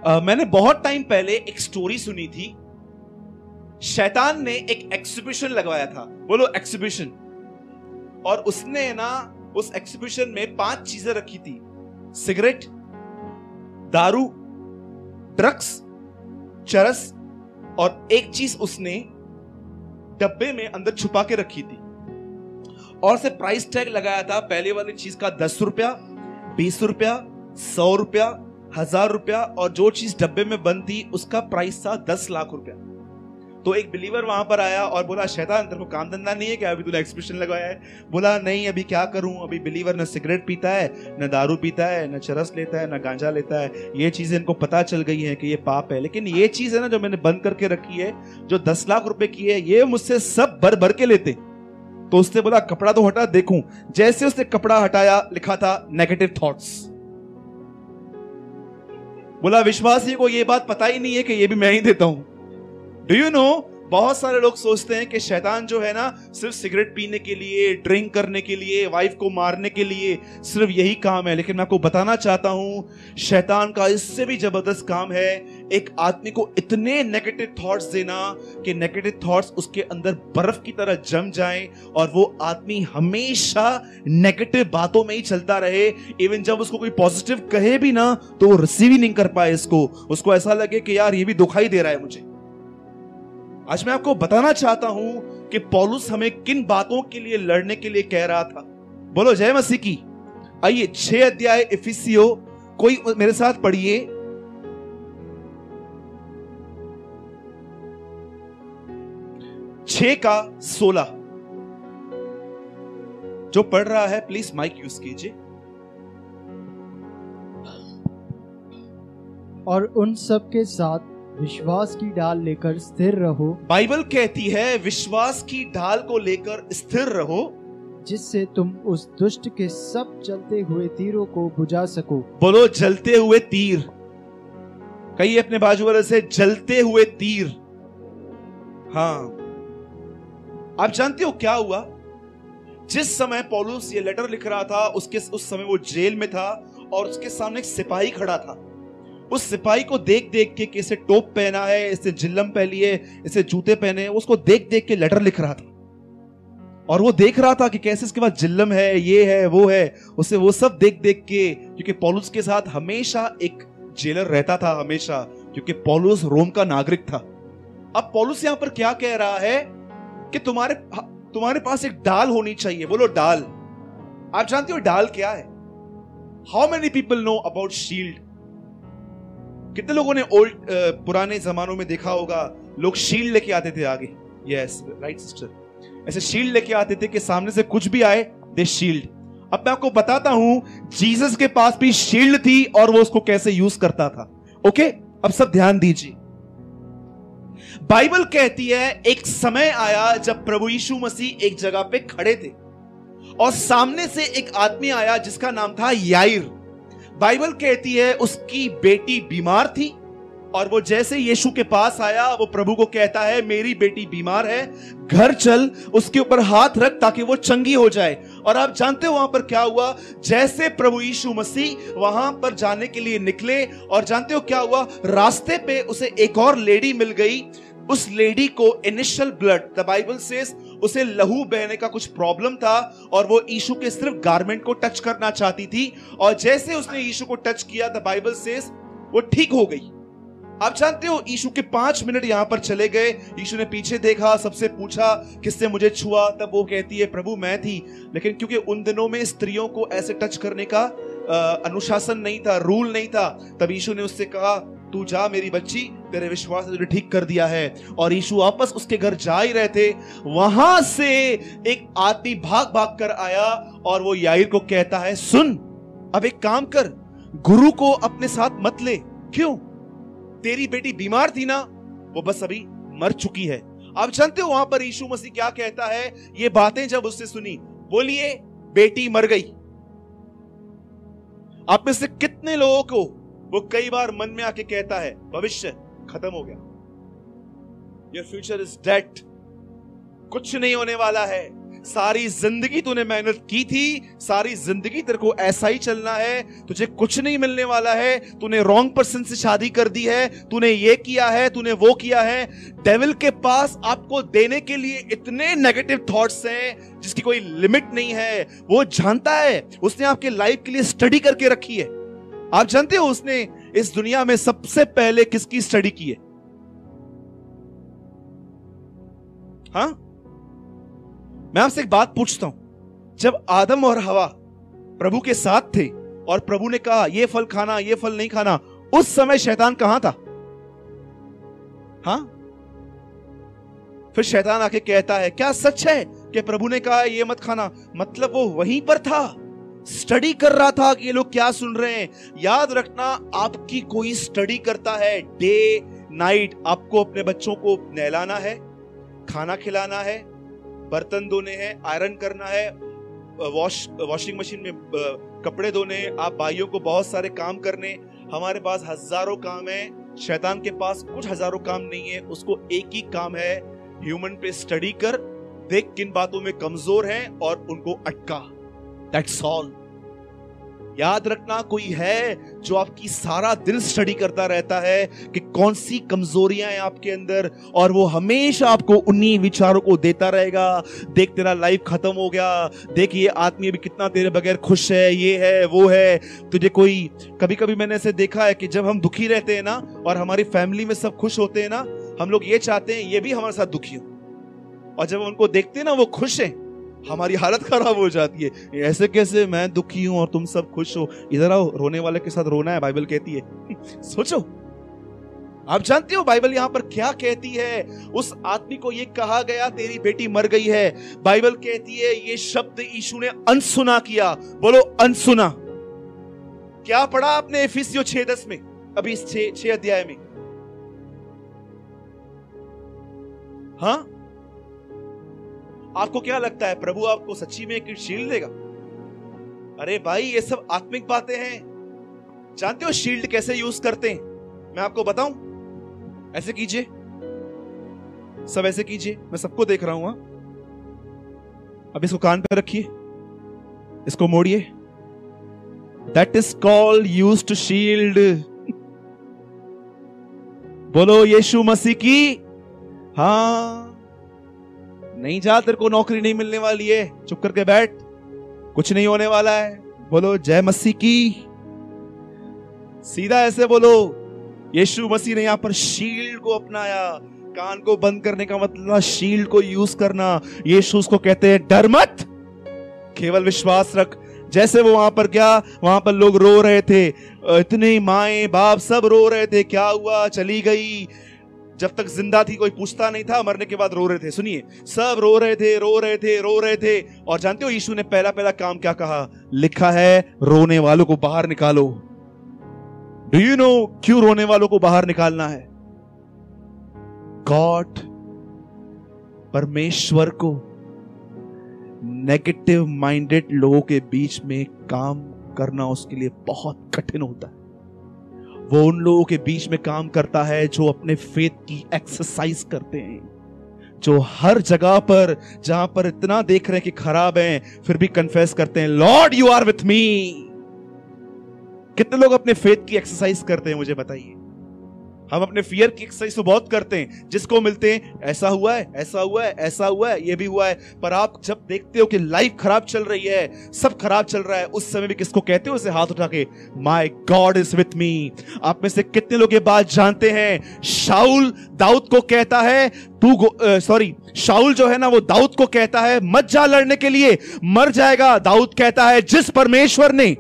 मैंने बहुत टाइम पहले एक स्टोरी सुनी थी। शैतान ने एक एग्जीबिशन लगवाया था, बोलो एग्जीबिशन। और उसने ना उस एग्जीबिशन में 5 चीजें रखी थी: सिगरेट, दारू, ड्रग्स, चरस, और एक चीज उसने डब्बे में अंदर छुपा के रखी थी। और से प्राइस टैग लगाया था पहले वाली चीज का 10 रुपया, 20 रुपया, 100 रुपया, 1000 रुपया, और जो चीज डब्बे में बंद थी उसका प्राइस था 10 लाख रुपया। तो एक बिलीवर वहां पर आया और बोला, शैतान तेरे को काम धंधा नहीं है क्या? अभी तूने एग्जीबिशन लगवाया है। बोला, नहीं, अभी क्या करूं? अभी बिलीवर न सिगरेट पीता है, न दारू पीता है, न चरस लेता है, न गांजा लेता है। ये चीजें इनको पता चल गई है कि ये पाप है, लेकिन ये चीज है ना जो मैंने बंद करके रखी है, जो 10 लाख रुपए की है, ये मुझसे सब भर भर के लेते। तो उसने बोला, कपड़ा तो हटा देखूं। जैसे उसने कपड़ा हटाया, लिखा था नेगेटिव थॉट्स। बोला, विश्वासी को ये बात पता ही नहीं है कि ये भी मैं ही देता हूं। डू यू नो, बहुत सारे लोग सोचते हैं कि शैतान जो है ना सिर्फ सिगरेट पीने के लिए, ड्रिंक करने के लिए, वाइफ को मारने के लिए सिर्फ यही काम है। लेकिन मैं आपको बताना चाहता हूं, शैतान का इससे भी जबरदस्त काम है एक आदमी को इतने नेगेटिव थॉट्स देना कि नेगेटिव थॉट्स उसके अंदर बर्फ की तरह जम जाएं और वो आदमी हमेशा नेगेटिव बातों में ही चलता रहे। इवन जब उसको कोई पॉजिटिव कहे भी ना तो वो रिसीव ही नहीं कर पाए इसको। उसको ऐसा लगे कि यार ये भी दुखाई दे रहा है मुझे। आज मैं आपको बताना चाहता हूं कि पौलुस हमें किन बातों के लिए लड़ने के लिए कह रहा था। बोलो जय मसीह की। आइए 6 अध्याय इफिसियों, कोई मेरे साथ पढ़िए। 6:16। जो पढ़ रहा है प्लीज माइक यूज कीजिए। और उन सब के साथ विश्वास की ढाल लेकर स्थिर रहो। बाइबल कहती है विश्वास की ढाल को लेकर स्थिर रहो, जिससे तुम उस दुष्ट के सब जलते हुए तीरों को बुझा सको। बोलो जलते हुए तीर। कहिए अपने बाजू वाले से, जलते हुए तीर। हाँ, आप जानते हो क्या हुआ? जिस समय पौलुस ये लेटर लिख रहा था उस समय वो जेल में था और उसके सामने एक सिपाही खड़ा था। उस सिपाही को देख देख के, इसे टोप पहना है, इसे जिल्लम पहनी है, इसे जूते पहने, उसको देख देख के लेटर लिख रहा था। और वो देख रहा था कि कैसे इसके पास जिल्लम है, ये है, वो है। उसे वो सब देख देख के, क्योंकि पौलुस के साथ हमेशा एक जेलर रहता था, हमेशा, क्योंकि पौलुस रोम का नागरिक था। अब पौलुस यहां पर क्या कह रहा है कि तुम्हारे पास एक ढाल होनी चाहिए। बोलो ढाल। आप जानते हो ढाल क्या है? How many people know about shield? कितने लोगों ने पुराने जमानों में देखा होगा, लोग शील्ड लेके आते थे आगे। यस राइट सिस्टर, ऐसे शील्ड लेके आते थे कि सामने से कुछ भी आए दे शील्ड। अब मैं आपको बताता हूं, जीसस के पास भी शील्ड थी और वो उसको कैसे यूज करता था। ओके, अब सब ध्यान दीजिए। बाइबल कहती है एक समय आया जब प्रभु यीशु मसीह एक जगह पे खड़े थे और सामने से एक आदमी आया जिसका नाम था याईर। बाइबल कहती है उसकी बेटी बीमार थी और वो जैसे यीशु के पास आया, वो प्रभु को कहता है मेरी बेटी बीमार है, घर चल, उसके ऊपर हाथ रख ताकि वो चंगी हो जाए। और आप जानते हो वहां पर क्या हुआ? जैसे प्रभु यीशु मसीह वहां पर जाने के लिए निकले, और जानते हो क्या हुआ? रास्ते पे उसे एक और लेडी मिल गई। उस लेडी को initial blood, the Bible says, उसे लहू बहने का कुछ प्रॉब्लम था और वो यीशु के सिर्फ गारमेंट को टच करना चाहती थी। और जैसे उसने यीशु को टच किया, द बाइबल सेज, वो ठीक हो गई। आप जानते हो यीशु के 5 मिनट यहां पर चले गए। यीशु ने पीछे देखा, सबसे पूछा किसने मुझे छुआ? तब वो कहती है प्रभु मैं थी। लेकिन क्योंकि उन दिनों में स्त्रियों को ऐसे टच करने का अनुशासन नहीं था, रूल नहीं था, तब यीशु ने उससे कहा तू जा मेरी बच्ची, तेरे विश्वास ने तुझे ठीक कर दिया है। और यीशु वापस उसके घर जा ही रहे थे, वहां से एक आदमी भाग भाग कर आया और वो याईर को कहता है सुन, अब एक काम कर, गुरु को अपने साथ मत ले। क्यों? तेरी बेटी बीमार थी ना, वो बस अभी मर चुकी है। आप जानते हो वहां पर यीशु मसीह क्या कहता है? ये बातें जब उससे सुनी, बोलिए बेटी मर गई। आप में से कितने लोगों को वो कई बार मन में आके कहता है भविष्य खत्म हो गया, योर फ्यूचर इज डेड, कुछ नहीं होने वाला है, सारी जिंदगी तूने मेहनत की थी, सारी जिंदगी तेरे को ऐसा ही चलना है, तुझे कुछ नहीं मिलने वाला है, तूने रॉन्ग पर्सन से शादी कर दी है, तूने ये किया है, तूने वो किया है। डेविल के पास आपको देने के लिए इतने नेगेटिव थॉट्स हैं जिसकी कोई लिमिट नहीं है। वो जानता है, उसने आपके लाइफ के लिए स्टडी करके रखी है। आप जानते हो उसने इस दुनिया में सबसे पहले किसकी स्टडी की है? हाँ, मैं आपसे एक बात पूछता हूं। जब आदम और हवा प्रभु के साथ थे और प्रभु ने कहा ये फल खाना, ये फल नहीं खाना, उस समय शैतान कहां था? हाँ, फिर शैतान आके कहता है क्या सच है कि प्रभु ने कहा ये मत खाना? मतलब वो वहीं पर था, स्टडी कर रहा था कि ये लोग क्या सुन रहे हैं। याद रखना, आपकी कोई स्टडी करता है डे नाइट। आपको अपने बच्चों को नहलाना है, खाना खिलाना है, बर्तन धोने हैं, आयरन करना है, वॉशिंग मशीन में कपड़े धोने, आप भाइयों को बहुत सारे काम करने। हमारे पास हजारों काम है, शैतान के पास कुछ हजारों काम नहीं है। उसको एक ही काम है, ह्यूमन पे स्टडी कर, देख किन बातों में कमजोर हैं और उनको अटका। That's all. याद रखना, कोई है जो आपकी सारा दिन स्टडी करता रहता है कि कौन सी कमजोरियां हैं आपके अंदर, और वो हमेशा आपको उन्हीं विचारों को देता रहेगा। देख तेरा लाइफ खत्म हो गया, देख ये आदमी भी कितना तेरे बगैर खुश है, ये है वो है। तुझे कोई, कभी कभी मैंने ऐसे देखा है कि जब हम दुखी रहते हैं ना और हमारी फैमिली में सब खुश होते हैं ना, हम लोग ये चाहते हैं ये भी हमारे साथ दुखी हो, और जब उनको देखते हैं ना वो खुश हैं, हमारी हालत खराब हो जाती है। ऐसे कैसे, मैं दुखी हूं और तुम सब खुश हो? इधर आओ, रोने वाले के साथ रोना है, बाइबल कहती है। सोचो, आप जानते हो बाइबल यहां पर क्या कहती है? उस आदमी को ये कहा गया तेरी बेटी मर गई है। बाइबल कहती है ये शब्द यीशु ने अनसुना किया। बोलो अनसुना। क्या पढ़ा आपने इफिसियों 6:10 में, अभी इस 6 अध्याय में? हाँ, आपको क्या लगता है प्रभु आपको सच्ची में एक शील्ड देगा? अरे भाई, ये सब आत्मिक बातें हैं। जानते हो शील्ड कैसे यूज करते हैं? मैं आपको बताऊं। ऐसे कीजिए, सब ऐसे कीजिए, मैं सबको देख रहा हूं। अब इसको कान पे रखिए, इसको मोड़िए। That is called use to shield. बोलो यीशु मसीह की। हाँ, नहीं जा, तेरे को नौकरी नहीं मिलने वाली है, चुप करके बैठ, कुछ नहीं होने वाला है। बोलो जय मसीह की। सीधा ऐसे बोलो। यीशु मसीह ने यहां पर शील्ड को अपनाया। कान को बंद करने का मतलब शील्ड को यूज करना। यीशु उसको कहते हैं डर मत, केवल विश्वास रख। जैसे वो वहां पर क्या, वहां पर लोग रो रहे थे, इतने माएं बाप सब रो रहे थे, क्या हुआ, चली गई। जब तक जिंदा थी कोई पूछता नहीं था, मरने के बाद रो रहे थे। सुनिए, सब रो रहे थे, रो रहे थे, रो रहे थे। और जानते हो यीशु ने पहला काम क्या कहा? लिखा है रोने वालों को बाहर निकालो। डू यू नो क्यों रोने वालों को बाहर निकालना है? गॉड, परमेश्वर को नेगेटिव माइंडेड लोगों के बीच में काम करना उसके लिए बहुत कठिन होता है। वो उन लोगों के बीच में काम करता है जो अपने फेथ की एक्सरसाइज करते हैं, जो हर जगह पर जहां पर इतना देख रहे हैं कि खराब है, फिर भी कन्फेस करते हैं Lord you are with me. कितने लोग अपने फेथ की एक्सरसाइज करते हैं, मुझे बताइए। हम अपने फियर की एक्सरसाइज तो बहुत करते हैं, जिसको मिलते हैं ऐसा हुआ है, ऐसा हुआ है, ऐसा हुआ है, ये भी हुआ है। पर आप जब देखते हो कि लाइफ खराब चल रही है, सब खराब चल रहा है, उस समय भी किसको कहते हो? उसे हाथ उठा के, माय गॉड इज विथ मी। आप में से कितने लोग ये बात जानते हैं? शाऊल दाऊद को कहता है शाऊल जो है ना, वो दाऊद को कहता है मत जा लड़ने के लिए, मर जाएगा। दाऊद कहता है जिस परमेश्वर ने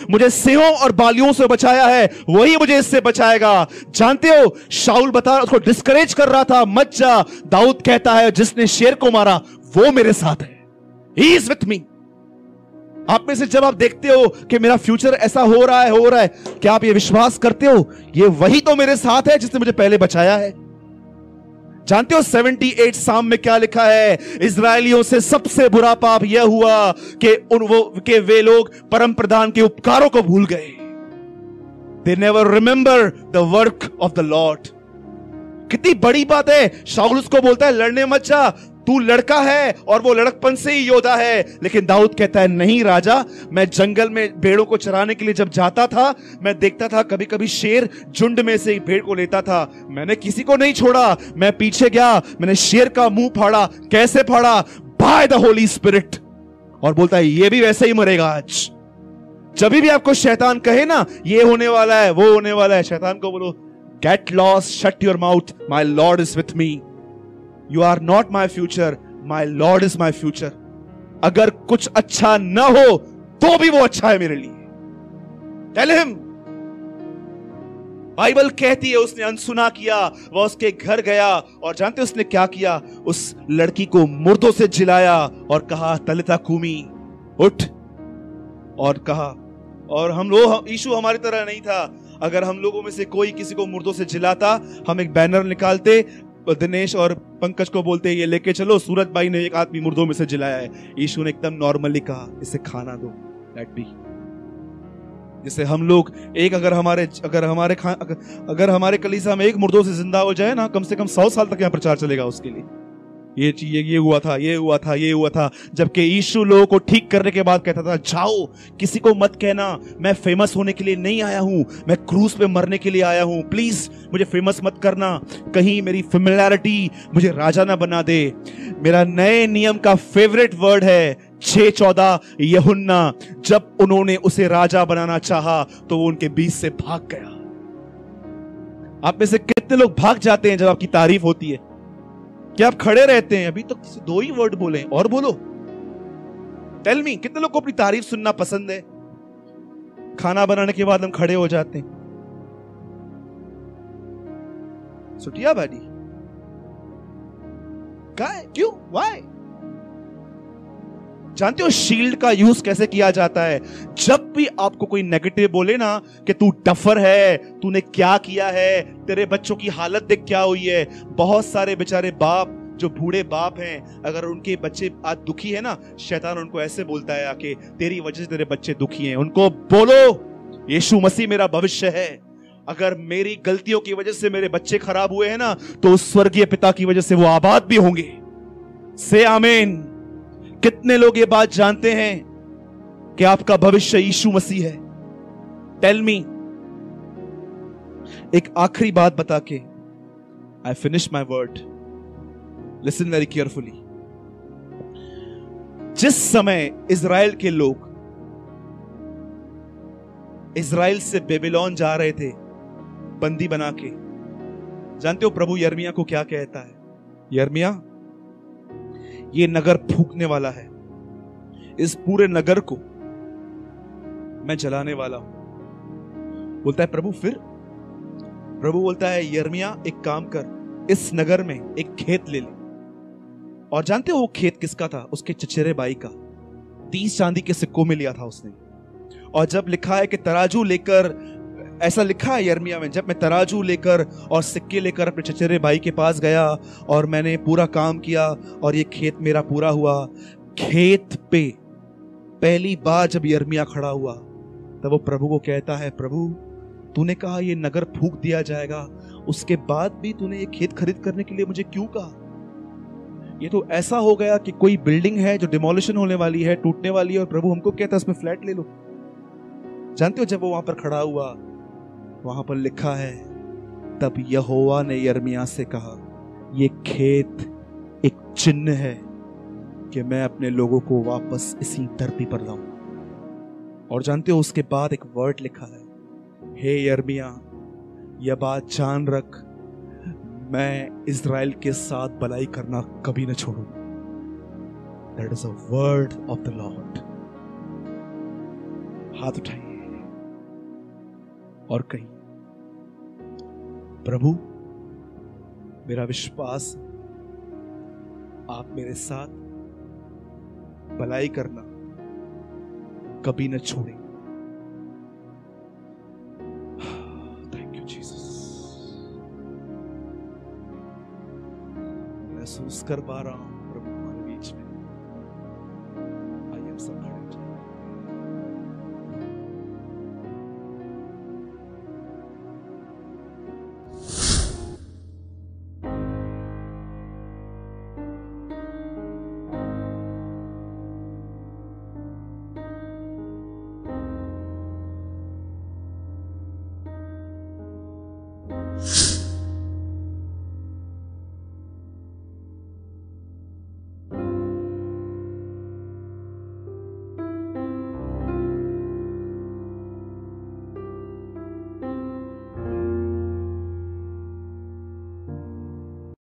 मुझे सिंहों और बालियों से बचाया है वही मुझे इससे बचाएगा। जानते हो, शाऊल उसको डिस्करेज कर रहा था, मत जा। दाऊद कहता है जिसने शेर को मारा वो मेरे साथ है, ही इज विथ मी। आप में से जब आप देखते हो कि मेरा फ्यूचर ऐसा हो रहा है, क्या आप ये विश्वास करते हो ये वही तो मेरे साथ है जिसने मुझे पहले बचाया है? जानते हो 78 साम में क्या लिखा है? इजरायलियों से सबसे बुरा पाप यह हुआ कि वे लोग परम प्रधान के उपकारों को भूल गए। They never remember the work of the Lord. कितनी बड़ी बात है। शाऊल उसको बोलता है लड़ने मत जा, तू लड़का है और वो लड़कपन से ही योद्धा है। लेकिन दाऊद कहता है नहीं राजा, मैं जंगल में भेड़ों को चराने के लिए जब जाता था, मैं देखता था कभी कभी शेर झुंड में से भेड़ को लेता था, मैंने किसी को नहीं छोड़ा, मैं पीछे गया, मैंने शेर का मुंह फाड़ा। कैसे फाड़ा? By the holy spirit. और बोलता है ये भी वैसे ही मरेगा आज। जब भी आपको शैतान कहे ना ये होने वाला है, वो होने वाला है, शैतान को बोलो get lost, shut your mouth, my Lord is with me, you are not my future, my Lord is my future. अगर कुछ अच्छा ना हो तो भी वो अच्छा है मेरे लिए। Tell him. बाइबल कहती है उसने अनसुना किया, वह उसके घर गया और जानते उसने क्या किया? उस लड़की को मुर्दों से जिलाया और कहा तलिता कूमी, उठ। और कहा, और हम लोग, यीशु हमारी तरह नहीं था। अगर हम लोगों में से कोई किसी को मुर्दों से जिलाता, हम एक बैनर निकालते, दिनेश और पंकज को बोलते ये लेके चलो, सूरज भाई ने एक आदमी मुर्दों में से जिलाया है। यीशु ने एकदम नॉर्मली कहा इसे खाना दो, लेट बी। जैसे हम लोग एक अगर हमारे कलीसिया में एक मुर्दों से जिंदा हो जाए ना, कम से कम 100 साल तक यहाँ प्रचार चलेगा उसके लिए। ये चीज, ये हुआ था, ये हुआ था, ये हुआ था। जबकि यीशु लोगों को ठीक करने के बाद कहता था जाओ, किसी को मत कहना मैं फेमस होने के लिए नहीं आया हूं, मैं क्रूस पे मरने के लिए आया हूं। प्लीज मुझे फेमस मत करना, कहीं मेरी फेमिलियरिटी मुझे राजा ना बना दे। मेरा नए नियम का फेवरेट वर्ड है 6:14 यूहन्ना, जब उन्होंने उसे राजा बनाना चाहा तो वो उनके बीच से भाग गया। आप में से कितने लोग भाग जाते हैं जब आपकी तारीफ होती है? क्या आप खड़े रहते हैं? अभी तो 2 ही वर्ड बोले, और बोलो। टेल मी, कितने लोग को अपनी तारीफ सुनना पसंद है? खाना बनाने के बाद हम खड़े हो जाते हैं। सुटिया बाडी क्यों? वाई? जानते हो शील्ड का यूज कैसे किया जाता है? जब भी आपको कोई नेगेटिव बोले ना कि तू डफर है, तूने क्या किया है, तेरे बच्चों की हालत देख क्या हुई है। बहुत सारे बेचारे बाप जो बूढ़े बाप हैं, अगर उनके बच्चे आज दुखी है ना, शैतान उनको ऐसे बोलता है आके तेरी वजह से तेरे बच्चे दुखी हैं। उनको बोलो यीशु मसीह मेरा भविष्य है। अगर मेरी गलतियों की वजह से मेरे बच्चे खराब हुए हैं ना, तो उस स्वर्गीय पिता की वजह से वो आबाद भी होंगे। से आमीन। कितने लोग ये बात जानते हैं कि आपका भविष्य यीशु मसीह है? Tell me. एक आखिरी बात बता के I finish my word, listen very carefully. जिस समय इजराइल के लोग इजराइल से बेबीलोन जा रहे थे बंदी बना के, जानते हो प्रभु यिर्मयाह को क्या कहता है? यिर्मयाह, ये नगर फूकने वाला है, इस पूरे नगर को मैं जलाने वाला हूं। बोलता है प्रभु, फिर? प्रभु बोलता है यिर्मयाह एक काम कर, इस नगर में एक खेत ले ले। और जानते हो वो खेत किसका था? उसके चचेरे भाई का। 30 चांदी के सिक्कों में लिया था उसने। और जब लिखा है कि तराजू लेकर, ऐसा लिखा है यिर्मयाह में, जब मैं तराजू लेकर और सिक्के लेकर अपने चचेरे भाई के पास गया और मैंने पूरा काम किया और ये खेत मेरा पूरा हुआ। खेत पे पहली बार जब यिर्मयाह खड़ा हुआ तब वो प्रभु को कहता है, प्रभु तूने कहा ये नगर फूंक दिया जाएगा, उसके बाद भी तूने ये खेत खरीद करने के लिए मुझे क्यों कहा? ये तो ऐसा हो गया कि कोई बिल्डिंग है जो डिमोलिशन होने वाली है, टूटने वाली है, और प्रभु हमको कहता है उसमें फ्लैट ले लो। जानते हो जब वो वहां पर खड़ा हुआ, वहां पर लिखा है तब यहोवा ने यिर्मयाह से कहा, ये खेत एक चिन्ह है कि मैं अपने लोगों को वापस इसी धरती पर लाऊं। और जानते हो उसके बाद एक वर्ड लिखा है, हे यिर्मयाह यह बात जान रख, मैं इज़राइल के साथ भलाई करना कभी न छोड़ूंगा। That is a word of the Lord. हाथ उठाइए और कहिए, प्रभु मेरा विश्वास आप मेरे साथ भलाई करना कभी न छोड़ेंगे। Thank you Jesus. महसूस कर पा रहा हूं प्रभु हमारे बीच में। आइए हम सब खड़े हो जाएं। है।